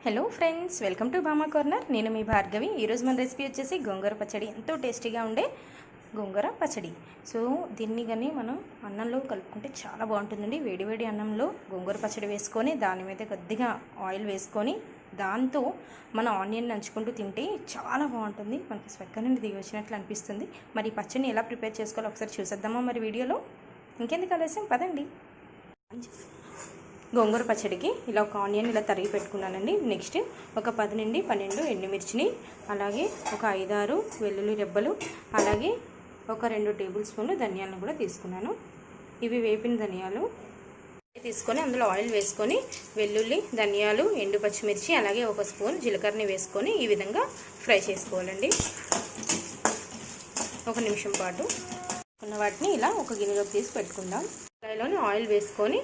Hello friends, welcome to బామా corner. నేను మీ భార్గవి. ఈరోజు మన రెసిపీ వచ్చేసి గోంగూర పచ్చడి. ఎంతో టేస్టీగా ఉండే గోంగూర పచ్చడి. సో దీన్ని కానీ మనం అన్నంలో కలుపుకుంటే చాలా బాగుంటుందండి. వేడివేడి అన్నంలో గోంగూర పచ్చడి వేసుకొని దాని మీద కొద్దిగా ఆయిల్ వేసుకొని దాంతో మన ఆనియన్ నంచుకుంటూ తింటే చాలా బాగుంటుంది. మనకి స్వెక్క నుండి దిగి వచ్చినట్లు అనిపిస్తుంది. మరి ఈ పచ్చడిని ఎలా ప్రిపేర్ చేసుకోవాలో ఒకసారి చూసేద్దామా మరి వీడియోలో. ఇంకెందుకు ఆలస్యం, పదండి. గోంగూర పచ్చడికి ఇలా ఒక ఆనియన్ ఇలా తరిగి పెట్టుకున్నానండి. నెక్స్ట్ ఒక 10 నుండి 12 ఎండుమిర్చిని, అలాగే ఒక 5-6 వెల్లుల్లి రెబ్బలు, అలాగే ఒక 2 టేబుల్ స్పూన్లు ధనియాలను కూడా తీసుకున్నాను. ఇవి వేపిన ధనియాలు తీసుకొని అందులో ఆయిల్ వేసుకొని వెల్లుల్లి, ధనియాలు, ఎండు పచ్చిమిర్చి, అలాగే ఒక స్పూన్ జీలకర్రని వేసుకొని ఈ విధంగా ఫ్రై చేసుకోవాలండి. 1 నిమిషం పాటు ఉన్న వాటిని ఇలా ఒక గిన్నెలోకి తీసి పెట్టుకుందాం. కడాయిలోని ఆయిల్ వేసుకొని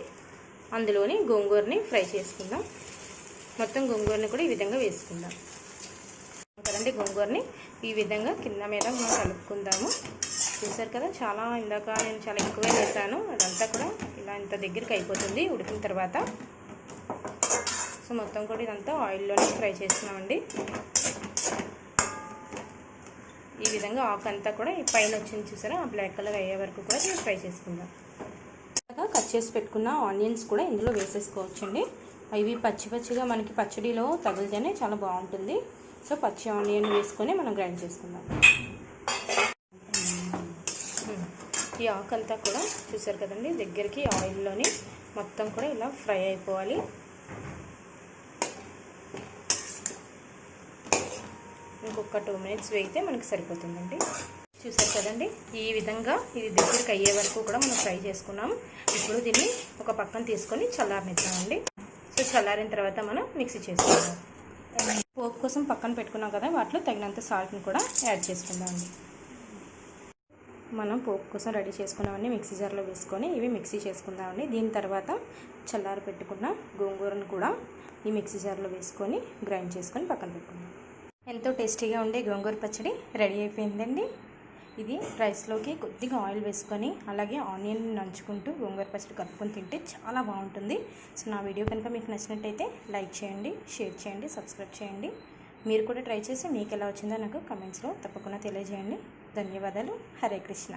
అందులోని గోంగూరని ఫ్రై చేసుకుందాం. మొత్తం గోంగూరని కూడా ఈ విధంగా వేసుకుందాం కదండి. గోంగూరని ఈ విధంగా కింద మీద మనం కలుపుకుందాము. చూసారు కదా, ఇందాక నేను చాలా ఎక్కువే వేసాను. అదంతా కూడా ఇలా ఇంత దగ్గరికి అయిపోతుంది ఉడికిన తర్వాత. సో మొత్తం కూడా ఇదంతా ఆయిల్లోనే ఫ్రై చేస్తున్నామండి. ఈ విధంగా ఆకంతా కూడా ఈ పైన వచ్చింది చూసారా, ఆ బ్లాక్ కలర్ అయ్యే వరకు కూడా ఫ్రై చేసుకుందాం. కట్ చేసి పెట్టుకున్న ఆనియన్స్ కూడా ఇందులో వేసేసుకోవచ్చండి. ఇవి పచ్చిగా మనకి పచ్చడిలో తగిలితేనే చాలా బాగుంటుంది. సో పచ్చి ఆనియన్ వేసుకొని మనం గ్రైండ్ చేసుకుందాం. ఈ ఆకంతా కూడా చూసారు కదండి, దగ్గరికి ఆయిల్లోని మొత్తం కూడా ఇలా ఫ్రై అయిపోవాలి. ఇంకొక 2 మినిట్స్ వేగితే మనకి సరిపోతుందండి. చూసారు కదండి, ఈ విధంగా ఇది దగ్గరికి అయ్యే వరకు కూడా మనం ఫ్రై చేసుకున్నాం. ఇప్పుడు దీన్ని ఒక పక్కన తీసుకొని చల్లారనిద్దామండి. సో చల్లారిన తర్వాత మనం మిక్సీ చేసుకుందాం. పోపు కోసం పక్కన పెట్టుకున్నాం కదా, వాటిలో తగినంత సాల్ట్ని కూడా యాడ్ చేసుకుందామండి. మనం పోపు కోసం రెడీ చేసుకున్నామని మిక్సీ జార్లో వేసుకొని ఇవి మిక్సీ చేసుకుందామండి. దీని తర్వాత చల్లారి పెట్టుకున్న గోంగూరను కూడా ఈ మిక్సీ జార్లో వేసుకొని గ్రైండ్ చేసుకొని పక్కన పెట్టుకుందాం. ఎంతో టేస్టీగా ఉండే గోంగూర పచ్చడి రెడీ అయిపోయిందండి. ఇది రైస్లోకి కొద్దిగా ఆయిల్ వేసుకొని అలాగే ఆనియన్ నంచుకుంటూ గోంగూర పచ్చడి కలుపుకొని తింటే చాలా బాగుంటుంది. సో నా వీడియో కనుక మీకు నచ్చినట్టయితే లైక్ చేయండి, షేర్ చేయండి, సబ్స్క్రైబ్ చేయండి. మీరు కూడా ట్రై చేసి మీకు ఎలా వచ్చిందో నాకు కమెంట్స్లో తప్పకుండా తెలియజేయండి. ధన్యవాదాలు. హరే కృష్ణ.